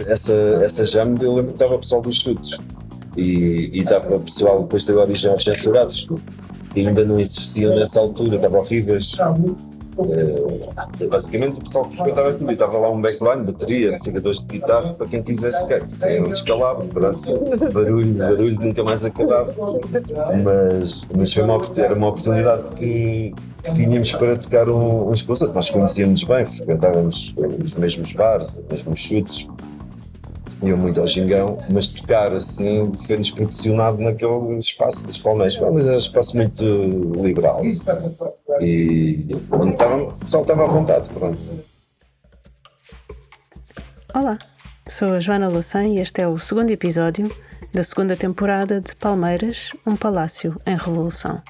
essa jam, eu lembro que estava o pessoal dos chutes e estava o pessoal depois deu origem aos censurados, que ainda não existiam nessa altura, estavam horríveis. Basicamente o pessoal que frequentava aquilo e estava lá um backline, bateria, amplificadores de guitarra para quem quisesse, que foi um descalabro, barulho nunca mais acabava, mas foi era uma oportunidade que tínhamos para tocar uns com os outros. Nós conhecíamos bem, frequentávamos os mesmos bares, os mesmos chutes, iam muito ao Gingão, mas tocar assim foi-nos proporcionado naquele espaço das Palmeiras, mas era um espaço muito liberal e onde o pessoal estava à vontade, pronto. Olá, sou a Joana Louçã e este é o segundo episódio da segunda temporada de Palmeiras, um palácio em revolução.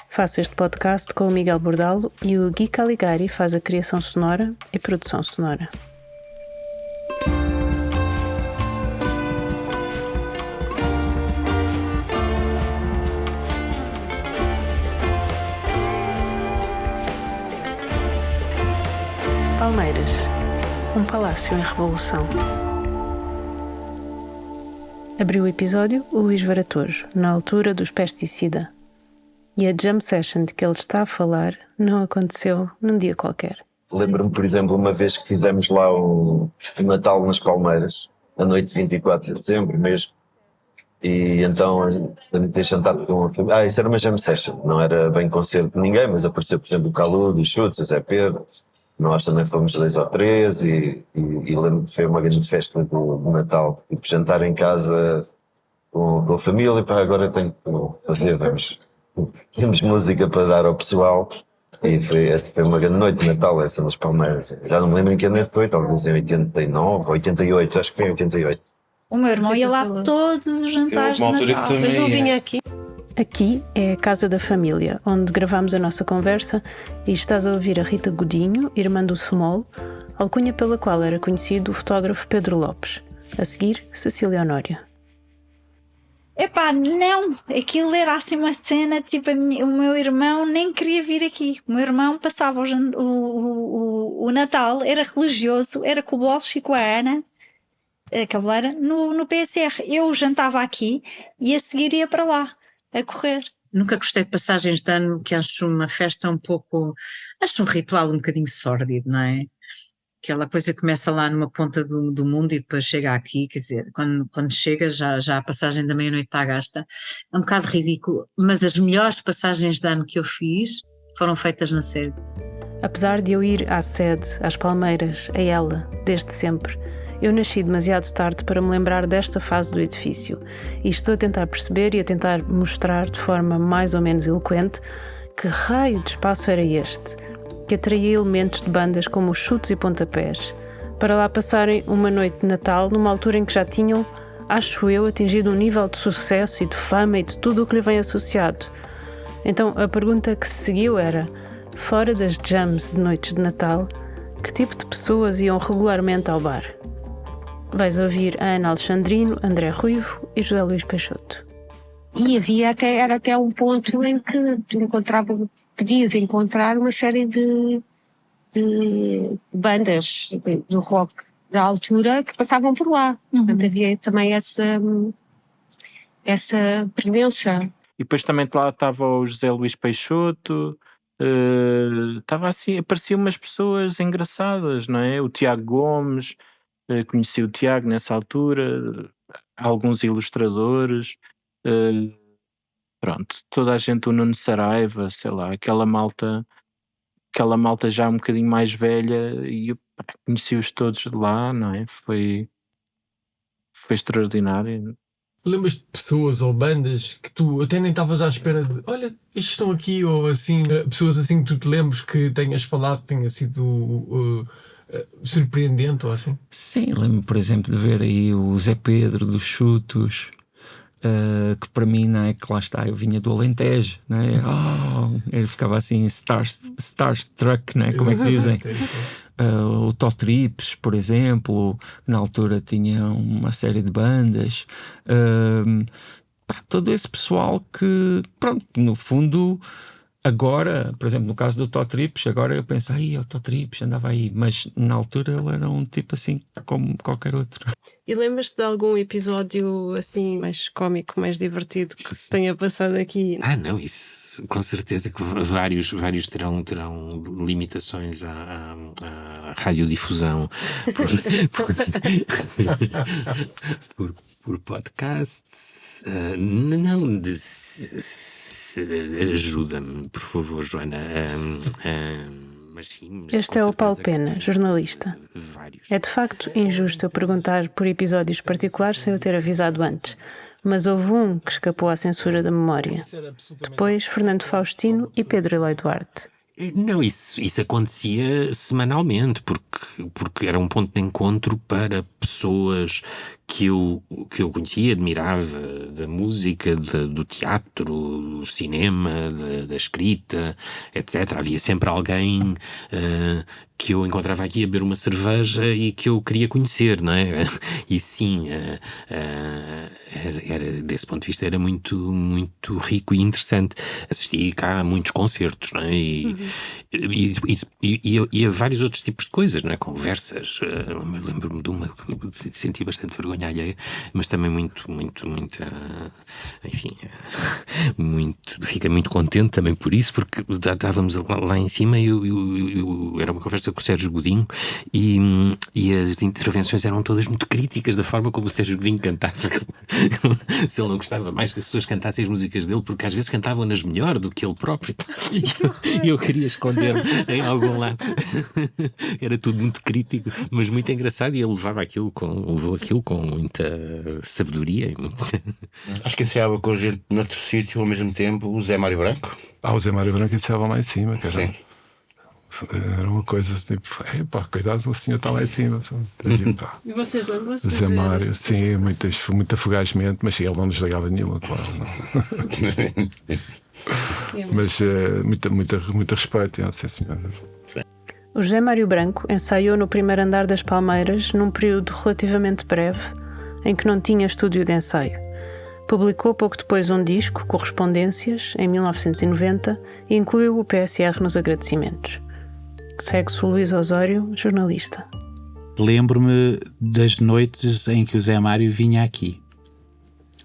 Faço este podcast com o Miguel Bordalo e o Gui Caligari faz a criação sonora e produção sonora. Palmeiras, um palácio em revolução. Abriu o episódio o Luís Varatojo, na altura dos Pesticida. E a jam session de que ele está a falar não aconteceu num dia qualquer. Lembro-me, por exemplo, uma vez que fizemos lá um Natal nas Palmeiras, a noite de 24 de dezembro mesmo, e então a me ter jantado com uma família. Isso era uma jam session, não era bem concerto de ninguém, mas apareceu, por exemplo, o Calu, dos Chutes, o Zé Pedro. Nós também fomos 2 ou 3 e lembro-me de foi uma grande festa do Natal. Tipo, jantar em casa com a família e agora eu tenho que fazer, temos música para dar ao pessoal e foi uma grande noite de Natal essa nas Palmeiras. Já não me lembro em que ano foi, talvez em 89, 88, acho que foi em 88. O meu irmão ia lá todos os jantares de Natal. Mas não vinha aqui. Aqui é a casa da família, onde gravamos a nossa conversa e estás a ouvir a Rita Godinho, irmã do Small, alcunha pela qual era conhecido o fotógrafo Pedro Lopes. A seguir, Cecília Honória. Epá, não, aquilo era assim uma cena, tipo, o meu irmão nem queria vir aqui. O meu irmão passava o Natal, era religioso, era com o Bolso e com a Ana, a cabeleira, no PSR. Eu jantava aqui e a seguir ia para lá, a correr. Nunca gostei de passagens de ano, que acho uma festa acho um ritual um bocadinho sórdido, não é? Aquela coisa que começa lá numa ponta do mundo e depois chega aqui, quer dizer, quando chega já a passagem da meia-noite está gasta. É um bocado ridículo, mas as melhores passagens de ano que eu fiz foram feitas na sede. Apesar de eu ir à sede, às Palmeiras, a ela, desde sempre, eu nasci demasiado tarde para me lembrar desta fase do edifício e estou a tentar perceber e a tentar mostrar de forma mais ou menos eloquente que raio de espaço era este, que atraía elementos de bandas como os Chutes e Pontapés, para lá passarem uma noite de Natal numa altura em que já tinham, acho eu, atingido um nível de sucesso e de fama e de tudo o que lhe vem associado. Então a pergunta que se seguiu era, fora das jams de noites de Natal, que tipo de pessoas iam regularmente ao bar? Vais ouvir a Ana Alexandrino, André Ruivo e José Luís Peixoto. E era até um ponto em que podias encontrar uma série de bandas do rock da altura que passavam por lá. Portanto, havia também essa presença. E depois também lá estava o José Luís Peixoto, estava assim, apareciam umas pessoas engraçadas, não é? O Tiago Gomes, conheci o Tiago nessa altura, alguns ilustradores, pronto, toda a gente, o Nuno Saraiva, sei lá, aquela malta já um bocadinho mais velha, e eu conheci-os todos de lá, não é? Foi extraordinário. Lembras de pessoas ou bandas que tu até nem estavas à espera de, olha, estes estão aqui, ou assim, pessoas assim que tu te lembres que tenhas falado, que tenha sido surpreendente ou assim? Sim, lembro, por exemplo, de ver aí o Zé Pedro dos Chutos, que para mim, não é, que lá está, eu vinha do Alentejo, não é? Ele ficava assim starstruck, não é? Como é que dizem? O Totrips, por exemplo, na altura tinha uma série de bandas, todo esse pessoal que, pronto, no fundo Agora, por exemplo, no caso do Tó Trips, agora eu penso, o Tó Trips andava aí, mas na altura ele era um tipo assim como qualquer outro. E lembras-te de algum episódio assim mais cómico, mais divertido que se tenha passado aqui? Não, isso com certeza que vários terão limitações à radiodifusão por podcasts. Não, ajuda-me, por favor, Joana. Mas sim, mas Este é o Paulo Pena, jornalista. É de facto injusto eu perguntar por episódios particulares sem eu ter avisado antes, mas houve um que escapou à censura da memória. Depois, Fernando Faustino e Pedro Eloy Duarte. Não, isso acontecia semanalmente, porque era um ponto de encontro para pessoas que eu conhecia, admirava, da música, do teatro, do cinema, da escrita, etc. Havia sempre alguém que eu encontrava aqui a beber uma cerveja e que eu queria conhecer, não é? E sim, desse ponto de vista era muito, muito rico e interessante. Assisti cá a muitos concertos, não é? E a vários outros tipos de coisas, não é? Conversas. Lembro-me de uma que senti bastante vergonha alheia, mas também muito, enfim, fiquei muito contente também por isso, porque estávamos lá em cima e era uma conversa com o Sérgio Godinho e as intervenções eram todas muito críticas da forma como o Sérgio Godinho cantava. Se ele não gostava mais que as pessoas cantassem as músicas dele, porque às vezes cantavam-nas melhor do que ele próprio. E eu queria esconder-me em algum lado. Era tudo muito crítico, mas muito engraçado, e ele levou aquilo com muita sabedoria. Acho que ensaiava com a gente noutro sítio ao mesmo tempo, o Zé Mário Branco. O Zé Mário Branco ensaiava lá em cima, cara. Sim. Era uma coisa tipo, cuidado, o senhor está lá em cima. E vocês lembram-se? Zé Mário, sim, muito afugazmente, mas sim, ele não nos ligava nenhuma, claro. Mas muito respeito, sim, senhor. O José Mário Branco ensaiou no primeiro andar das Palmeiras num período relativamente breve, em que não tinha estúdio de ensaio. Publicou pouco depois um disco, Correspondências, em 1990, e incluiu o PSR nos agradecimentos. Segue-se o Luís Osório, jornalista. Lembro-me das noites em que o Zé Mário vinha aqui.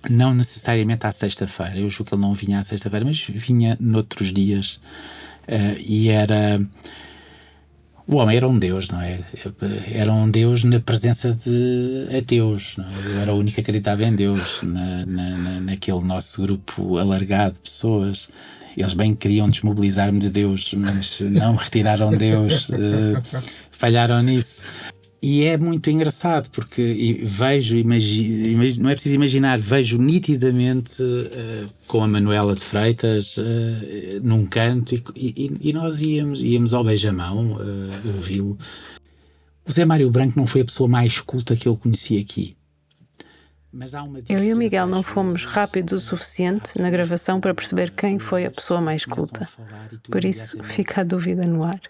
Não necessariamente à sexta-feira. Eu julgo que ele não vinha à sexta-feira, mas vinha noutros dias. E era... O homem era um deus, não é? Era um deus na presença de ateus, não é? Eu era o único que acreditava em Deus naquele nosso grupo alargado de pessoas. Eles bem queriam desmobilizar-me de Deus, mas não me retiraram Deus, falharam nisso. E é muito engraçado, porque vejo, não é preciso imaginar, vejo nitidamente com a Manuela de Freitas num canto e nós íamos ao beijamão ouvi-lo. O Zé Mário Branco não foi a pessoa mais culta que eu conheci aqui. Mas há uma eu e o Miguel não fomos rápidos o suficiente na gravação para perceber quem foi a pessoa mais culta. Por isso, fica a dúvida no ar.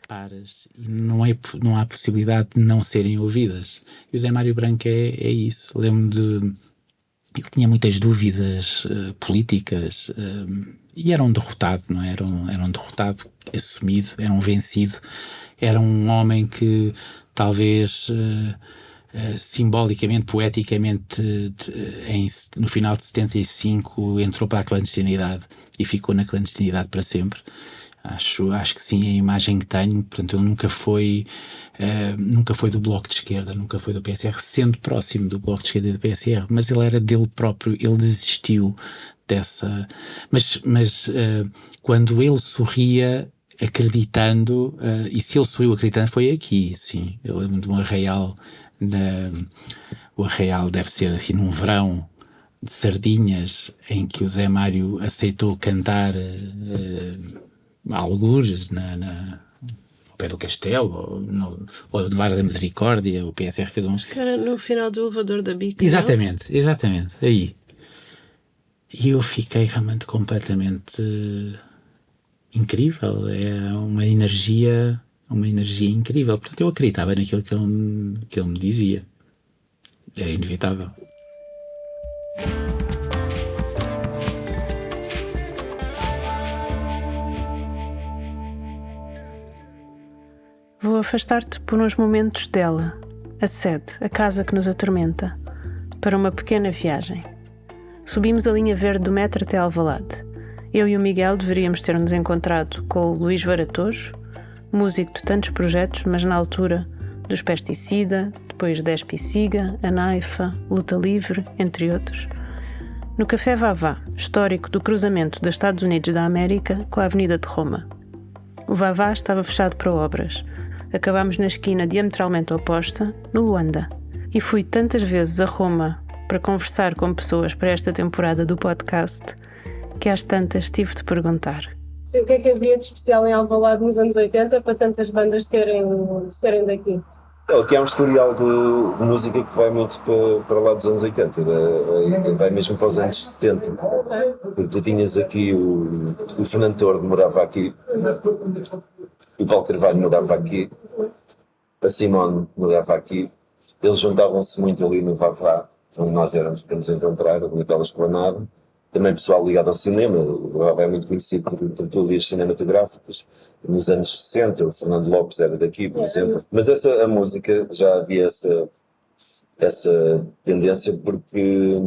E não há possibilidade de não serem ouvidas. E o Zé Mário Branco é isso. Lembro-me de... Ele tinha muitas dúvidas políticas e era um derrotado, não é? Era um derrotado assumido, era um vencido. Era um homem que talvez... simbolicamente, poeticamente, no final de 75 entrou para a clandestinidade e ficou na clandestinidade para sempre. Acho que sim, a imagem que tenho. Portanto, ele nunca foi do Bloco de Esquerda, nunca foi do PSR, sendo próximo do Bloco de Esquerda e do PSR, mas ele era dele próprio, ele desistiu dessa... Mas quando ele sorria acreditando, e se ele sorriu acreditando foi aqui, sim. Eu lembro de um arraial... O arraial deve ser assim num verão de sardinhas em que o Zé Mário aceitou cantar algures ao pé do castelo ou no Lar da Misericórdia. O PSR fez uns... Era no final do elevador da Bica. Exatamente, aí. E eu fiquei realmente completamente incrível. Era uma energia incrível. Portanto, eu acreditava naquilo que ele me dizia. Era inevitável. Vou afastar-te por uns momentos dela, a sede, a casa que nos atormenta, para uma pequena viagem. Subimos a linha verde do metro até Alvalade. Eu e o Miguel deveríamos ter-nos encontrado com o Luís Varatojo, músico de tantos projetos, mas na altura dos Pesticida, depois Despe e Siga, a Naifa, Luta Livre, entre outros. No Café Vavá, histórico do cruzamento dos Estados Unidos da América com a Avenida de Roma. O Vavá estava fechado para obras. Acabámos na esquina diametralmente oposta, no Luanda. E fui tantas vezes a Roma para conversar com pessoas para esta temporada do podcast que às tantas tive de perguntar. Sim, o que é que havia de especial em Alvalade nos anos 80 para tantas bandas serem daqui? Aqui há um historial de música que vai muito para lá dos anos 80, vai mesmo para os anos 60. Porque tu tinhas aqui o Fernando Tordo morava aqui, o Paulo Carvalho morava aqui, a Simone morava aqui, eles juntavam-se muito ali no Vavá, onde nós temos a encontrar, naquela esplanada. Também pessoal ligado ao cinema, o Vavá é muito conhecido por tertúlias cinematográficas. Nos anos 60, o Fernando Lopes era daqui, por exemplo. Mas a música já havia essa tendência, porque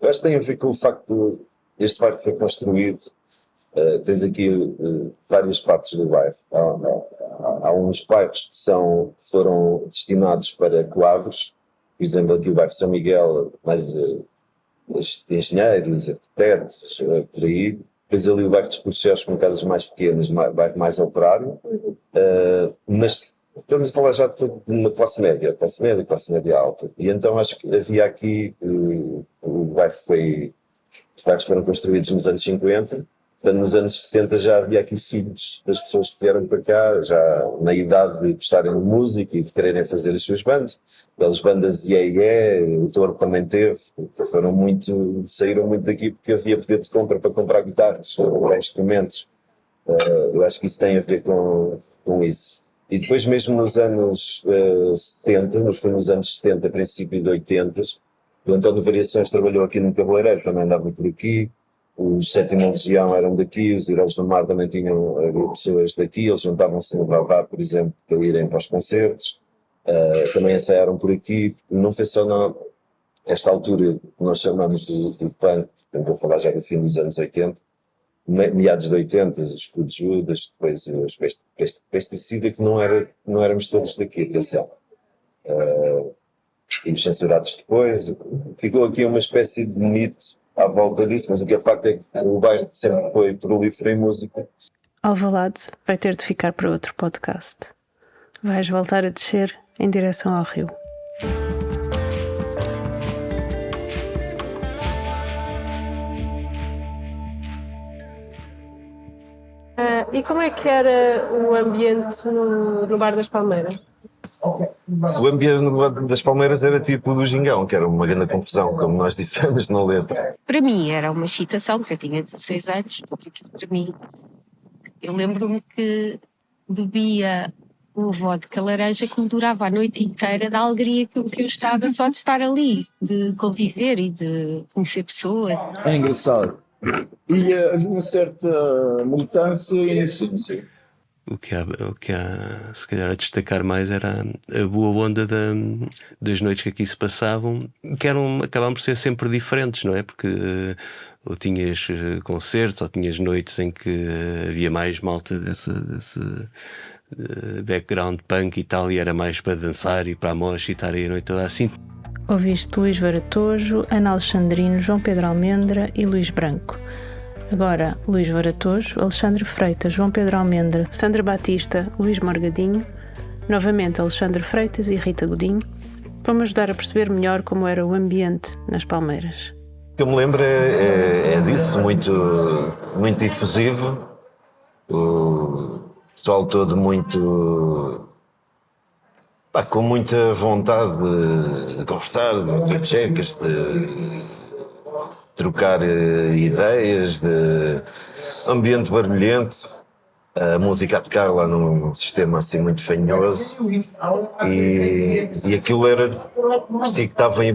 eu acho que tem a ver com o facto de este bairro foi construído. Tens aqui várias partes do bairro. Há uns bairros que foram destinados para quadros. Por exemplo, aqui o bairro São Miguel, mais engenheiros, arquitetos, por aí. Depois ali o bairro dos Porcheiros com casas mais pequenas, bairro mais operário. Mas estamos a falar já de uma classe média alta. E então acho que havia aqui, os bairros foram construídos nos anos 50. Portanto, nos anos 60 já havia aqui filhos das pessoas que vieram para cá, já na idade de gostarem de música e de quererem fazer as suas bandas. Pelas bandas IE, o Toro também teve, saíram muito daqui porque havia poder de compra para comprar guitarras ou instrumentos. Eu acho que isso tem a ver com isso. E depois mesmo nos anos 70, nos anos 70, princípio de 80, o António Variações trabalhou aqui no Cabeleireiro, também andava por aqui. Os Sétima Legião eram daqui, os Heróis do Mar também tinham pessoas daqui, eles juntavam-se no Vavá, por exemplo, para irem para os concertos, também ensaiaram por aqui. Não foi só esta altura que nós chamamos do punk, estou a falar já do fim dos anos 80, meados de 80, os Escudo Judas, depois os Pesticida, que não éramos todos daqui, atenção. E os censurados depois, ficou aqui uma espécie de mito à volta disso, mas o que é facto é que o bairro sempre foi prolífero em música. Alvalade vai ter de ficar para outro podcast. Vais voltar a descer em direção ao rio. E como é que era o ambiente no Bar das Palmeiras? O ambiente no Bar das Palmeiras era tipo do Gingão, que era uma grande confusão, como nós dissemos na letra. Para mim era uma excitação, porque eu tinha 16 anos, porque aquilo para mim... Eu lembro-me que bebia um vodka laranja que me durava a noite inteira da alegria que eu estava só de estar ali, de conviver e de conhecer pessoas. É engraçado. E havia uma certa militância e inocência. O que há, se calhar, a destacar mais era a boa onda das noites que aqui se passavam, que acabavam por ser sempre diferentes, não é? Porque ou tinhas concertos, ou tinhas noites em que havia mais malta desse background punk e tal, e era mais para dançar e para a mocha e estar aí a noite toda assim. Ouviste Luís Varatojo, Ana Alexandrino, João Pedro Almendra e Luís Branco. Agora, Luís Varatojo, Alexandre Freitas, João Pedro Almendra, Sandra Batista, Luís Morgadinho, novamente Alexandre Freitas e Rita Godinho, vão-me ajudar a perceber melhor como era o ambiente nas Palmeiras. O que eu me lembro é disso, muito, muito difusivo, o pessoal todo muito... com muita vontade de conversar, de ter checas, de trocar ideias, de ambiente barulhento, a música a tocar lá num sistema assim muito fanhoso, e aquilo era, parecia que estava em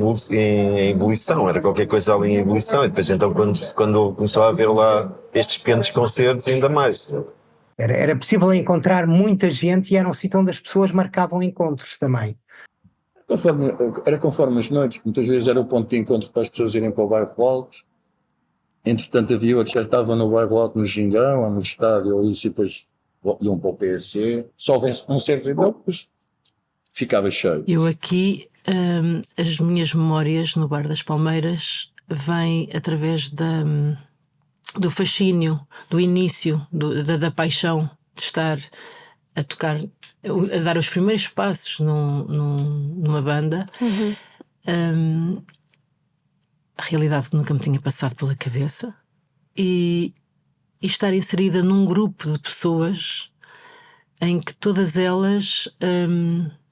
ebulição, era qualquer coisa ali em ebulição, e depois então quando começou a haver lá estes pequenos concertos, ainda mais. Era possível encontrar muita gente e era um sítio onde as pessoas marcavam encontros também. Era conforme as noites, muitas vezes era o ponto de encontro para as pessoas irem para o bairro alto. Entretanto havia outros que já estavam no bairro alto, no Gingão, ou no estádio, ou isso, e depois iam para o PSC. Só vence um certo nível, depois ficava cheio. Eu aqui, as minhas memórias no Bar das Palmeiras vêm através do fascínio, do início, da paixão de estar a tocar, a dar os primeiros passos numa banda. A realidade que nunca me tinha passado pela cabeça e estar inserida num grupo de pessoas em que todas elas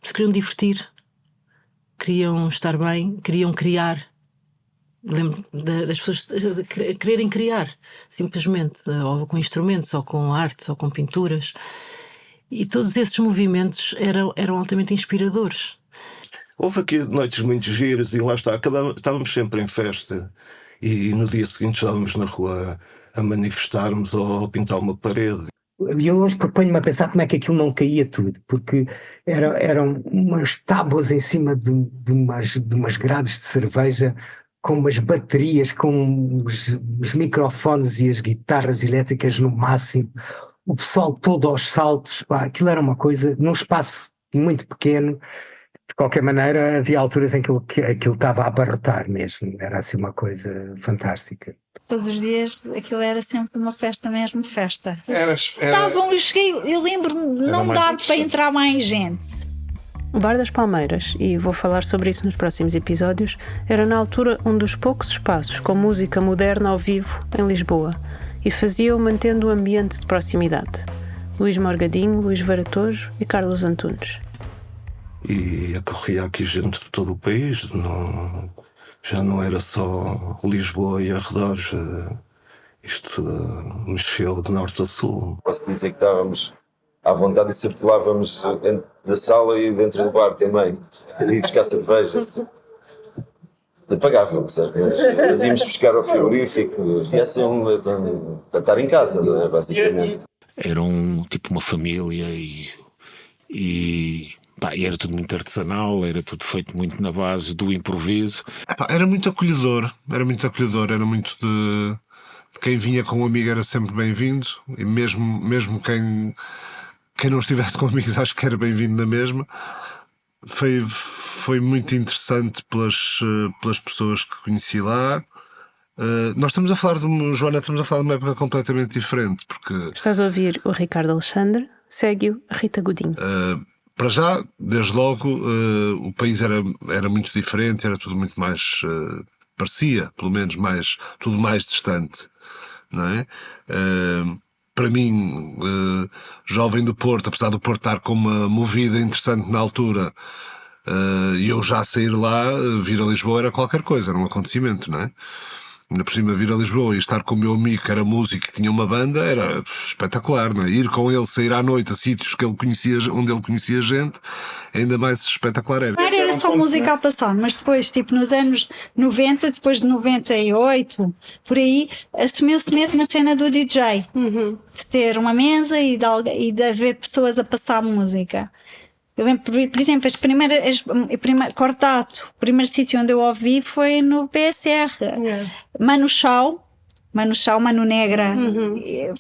se queriam divertir, queriam estar bem, queriam criar. Lembro das pessoas quererem criar, simplesmente, ou com instrumentos, ou com artes, ou com pinturas. E todos esses movimentos eram altamente inspiradores. Houve aqui noites muito giras e lá está, estávamos sempre em festa e no dia seguinte estávamos na rua a manifestarmos ou a pintar uma parede. E eu hoje proponho-me a pensar como é que aquilo não caía tudo, porque eram umas tábuas em cima de umas grades de cerveja, com umas baterias, com os microfones e as guitarras elétricas no máximo, o pessoal todo aos saltos, pá, aquilo era uma coisa, num espaço muito pequeno. De qualquer maneira, havia alturas em que aquilo estava a abarrotar mesmo, era assim uma coisa fantástica. Todos os dias aquilo era sempre uma festa mesmo, festa. Eu lembro-me de não dar para entrar mais gente. O Bar das Palmeiras, e vou falar sobre isso nos próximos episódios, era na altura um dos poucos espaços com música moderna ao vivo em Lisboa e fazia-o mantendo o ambiente de proximidade. Luís Morgadinho, Luís Varatojo e Carlos Antunes. E acorria aqui gente de todo o país, já não era só Lisboa e arredores, isto mexeu de norte a sul. Posso dizer que estávamos à vontade e circulávamos dentro da sala e dentro do bar também, e buscar cervejas. Pagávamos, mas íamos buscar ao frigorífico, e assim a estar em casa, não é, basicamente. Era uma família e era tudo muito artesanal, era tudo feito muito na base do improviso. Era muito acolhedor, era muito de quem vinha com um amigo era sempre bem-vindo, e mesmo quem não estivesse com amigos acho que era bem-vindo na mesma. Foi muito interessante pelas pessoas que conheci lá. Nós estamos a falar Joana, estamos a falar de uma época completamente diferente, porque... Estás a ouvir o Ricardo Alexandre, segue-o a Rita Godinho. Para já, desde logo, o país era muito diferente, era tudo muito mais, parecia, pelo menos, tudo mais distante, não é? Para mim, jovem do Porto, apesar do Porto estar com uma movida interessante na altura, e eu já sair lá, vir a Lisboa era qualquer coisa, era um acontecimento, não é? Ainda por cima vir a Lisboa e estar com o meu amigo que era músico e tinha uma banda era espetacular, não é? Ir com ele, sair à noite a sítios que onde ele conhecia gente, ainda mais espetacular era. Não era só música a passar, mas depois, tipo nos anos 90, depois de 98, por aí, assumiu-se mesmo a cena do DJ. De ter uma mesa e de haver pessoas a passar música. Eu lembro, por exemplo, Cortato, o primeiro sítio onde eu ouvi foi no PSR. Manu Chao, Manu Negra,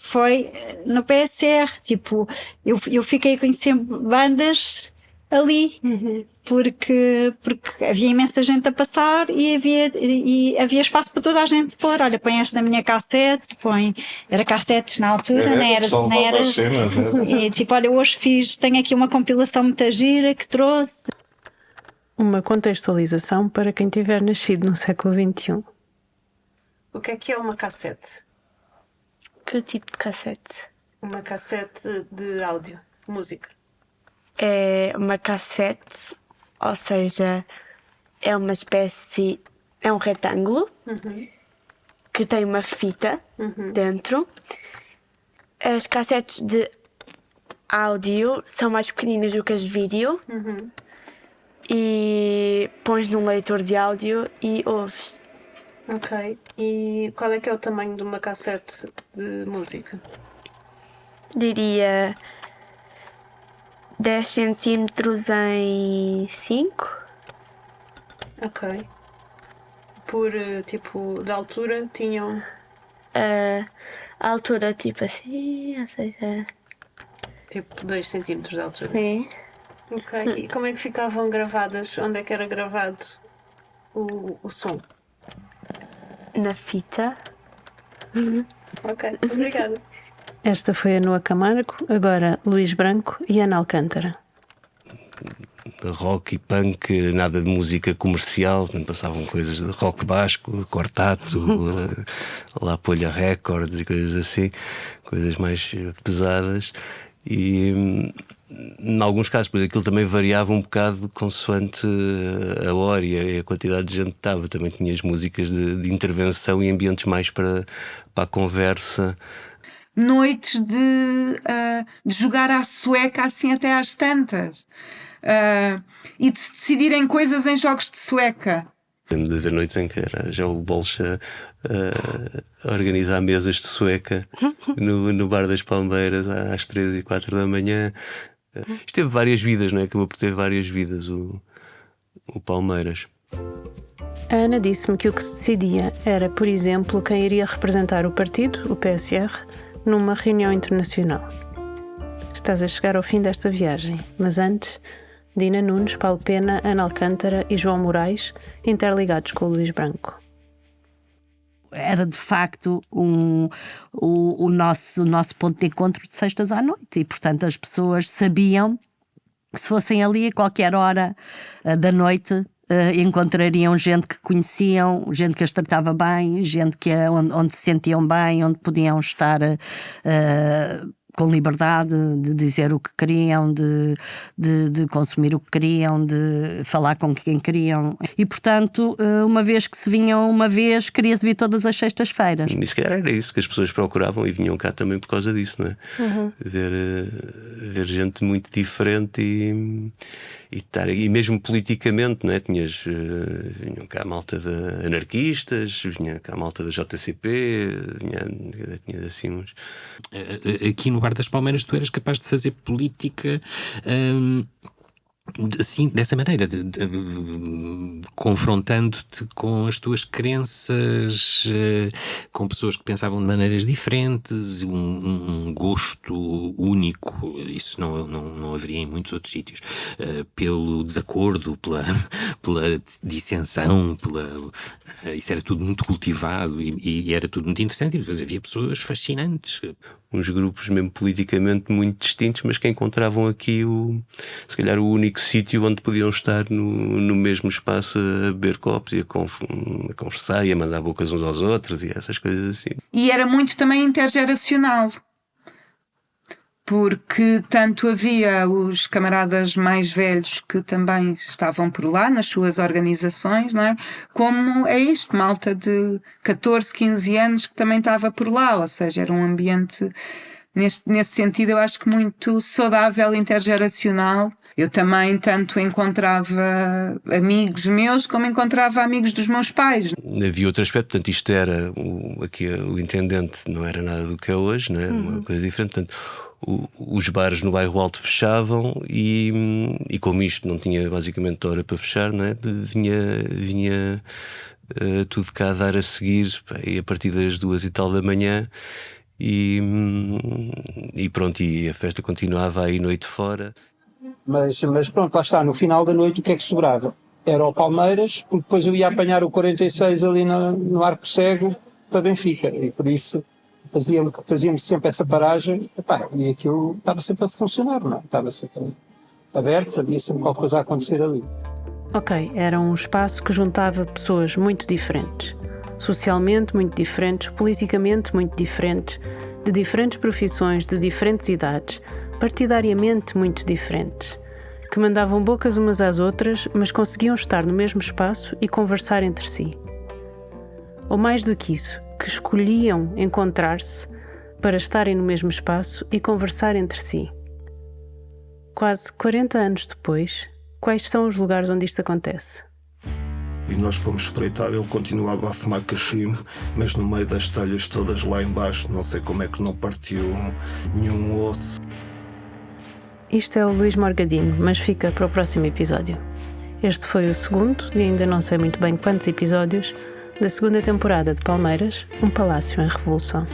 foi no PSR. Tipo, eu fiquei a conhecer bandas ali, porque havia imensa gente a passar e havia espaço para toda a gente pôr. Olha, põe esta na minha cassete, era cassetes na altura, nem era. E tipo, olha, hoje tenho aqui uma compilação muito gira que trouxe. Uma contextualização para quem tiver nascido no século XXI. O que é uma cassete? Que tipo de cassete? Uma cassete de áudio, música. É uma cassete, ou seja, é uma espécie, é um retângulo que tem uma fita dentro. As cassetes de áudio são mais pequeninas do que as de vídeo e pões num leitor de áudio e ouves. Ok. E qual é que é o tamanho de uma cassete de música? diria 10 centímetros em 5. Ok. Por, tipo, de altura tinham... A altura, tipo assim, ou seja... Tipo, 2 centímetros de altura. Sim. Ok. E como é que ficavam gravadas? Onde é que era gravado o som? Na fita. Ok, obrigada. Esta foi a Noa Camargo, agora Luís Branco e Ana Alcântara. Rock e punk, nada de música comercial, portanto, passavam coisas de rock basco, Cortato, La Polha Records e coisas assim, coisas mais pesadas. E em alguns casos, pois aquilo também variava um bocado consoante a hora e a quantidade de gente que estava. Também tinhas músicas de intervenção e ambientes mais para a conversa. Noites de jogar à sueca assim até às tantas. E de se decidirem coisas em jogos de sueca. De haver noites em que era já o Bolcha a organizar mesas de sueca no Bar das Palmeiras às 3 e 4 da manhã. Isto teve várias vidas, não é? Acabou por ter várias vidas o Palmeiras. A Ana disse-me que o que se decidia era, por exemplo, quem iria representar o partido, o PSR, numa reunião internacional. Estás a chegar ao fim desta viagem, mas antes, Dina Nunes, Paulo Pena, Ana Alcântara e João Moraes, interligados com o Luís Branco. Era de facto o nosso ponto de encontro de sextas à noite e, portanto, as pessoas sabiam que se fossem ali a qualquer hora da noite encontrariam gente que conheciam, gente que as tratava bem, gente onde se sentiam bem, onde podiam estar com liberdade de dizer o que queriam, de consumir o que queriam, de falar com quem queriam. E, portanto, uma vez que se vinham uma vez, queria-se vir todas as sextas-feiras. E se calhar era isso que as pessoas procuravam e vinham cá também por causa disso, não é? Ver gente muito diferente e mesmo politicamente, não é? Vinham cá a malta de anarquistas, vinha cá a malta da JCP, tinha assim uns... Aqui no Bar das Palmeiras tu eras capaz de fazer política assim, dessa maneira, confrontando-te com as tuas crenças, com pessoas que pensavam de maneiras diferentes, um gosto único, isso não haveria em muitos outros sítios, pelo desacordo, pela dissensão, isso era tudo muito cultivado e era tudo muito interessante, e depois havia pessoas fascinantes. Uns grupos mesmo politicamente muito distintos, mas que encontravam aqui se calhar o único sítio onde podiam estar no mesmo espaço a beber copos e a conversar e a mandar bocas uns aos outros e essas coisas assim. E era muito também intergeracional, porque tanto havia os camaradas mais velhos que também estavam por lá nas suas organizações, não é? Como é isto, malta de 14, 15 anos que também estava por lá, ou seja, era um ambiente, nesse sentido, eu acho que muito saudável, intergeracional. Eu também tanto encontrava amigos meus como encontrava amigos dos meus pais. Havia outro aspecto, portanto, isto era, aqui o intendente não era nada do que é hoje, não é? Uma coisa diferente, portanto, os bares no bairro Alto fechavam e como isto não tinha basicamente hora para fechar, não é? Vinha tudo cá a dar a seguir, e a partir das 2 e tal da manhã e pronto, e a festa continuava aí noite fora. Mas pronto, lá está, no final da noite o que é que sobrava? Era o Palmeiras, porque depois eu ia apanhar o 46 ali no Arco Cego para Benfica, e por isso fazíamos sempre essa paragem, e aquilo estava sempre a funcionar, não é? Estava sempre aberto, havia sempre qualquer coisa a acontecer ali. Ok, era um espaço que juntava pessoas muito diferentes, socialmente muito diferentes, politicamente muito diferentes, de diferentes profissões, de diferentes idades, partidariamente muito diferentes, que mandavam bocas umas às outras, mas conseguiam estar no mesmo espaço e conversar entre si. Ou mais do que isso, que escolhiam encontrar-se para estarem no mesmo espaço e conversar entre si. Quase 40 anos depois, quais são os lugares onde isto acontece? e nós fomos espreitar, ele continuava a fumar cachimbo, mas no meio das telhas todas lá embaixo, não sei como é que não partiu nenhum osso. Isto é o Luís Morgadinho, mas fica para o próximo episódio. Este foi o segundo, e ainda não sei muito bem quantos episódios, da segunda temporada de Palmeiras, um palácio em revolução.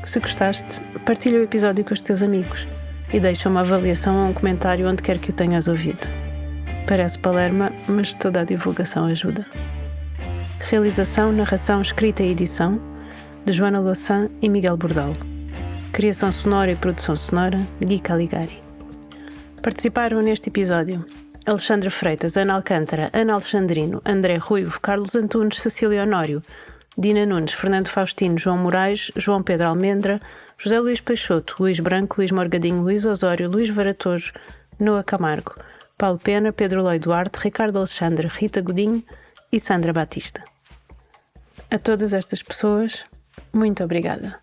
Se gostaste, partilha o episódio com os teus amigos e deixa uma avaliação ou um comentário onde quer que o tenhas ouvido. Parece palerma, mas toda a divulgação ajuda. Realização, narração, escrita e edição de Joana Louçã e Miguel Bordal. Criação sonora e produção sonora de Gui Caligari. Participaram neste episódio Alexandra Freitas, Ana Alcântara, Ana Alexandrino, André Ruivo, Carlos Antunes, Cecília Honório, Dina Nunes, Fernando Faustino, João Moraes, João Pedro Almendra, José Luís Peixoto, Luís Branco, Luís Morgadinho, Luís Osório, Luís Varatojo, Noa Camargo, Paulo Pena, Pedro Loi Duarte, Ricardo Alexandre, Rita Godinho e Sandra Batista. A todas estas pessoas, muito obrigada.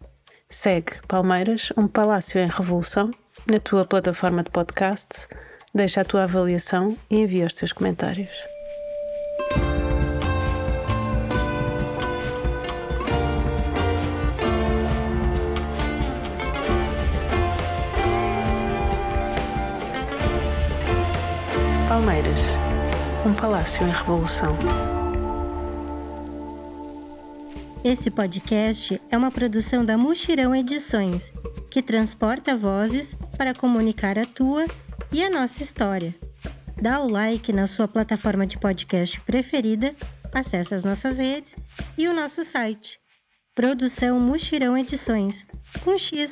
Segue Palmeiras, um palácio em revolução, na tua plataforma de podcast, deixa a tua avaliação e envia os teus comentários. Palmeiras, um palácio em revolução. Esse podcast é uma produção da Muxirão Edições, que transporta vozes para comunicar a tua e a nossa história. Dá o like na sua plataforma de podcast preferida, acesse as nossas redes e o nosso site. Produção Muxirão Edições, com X.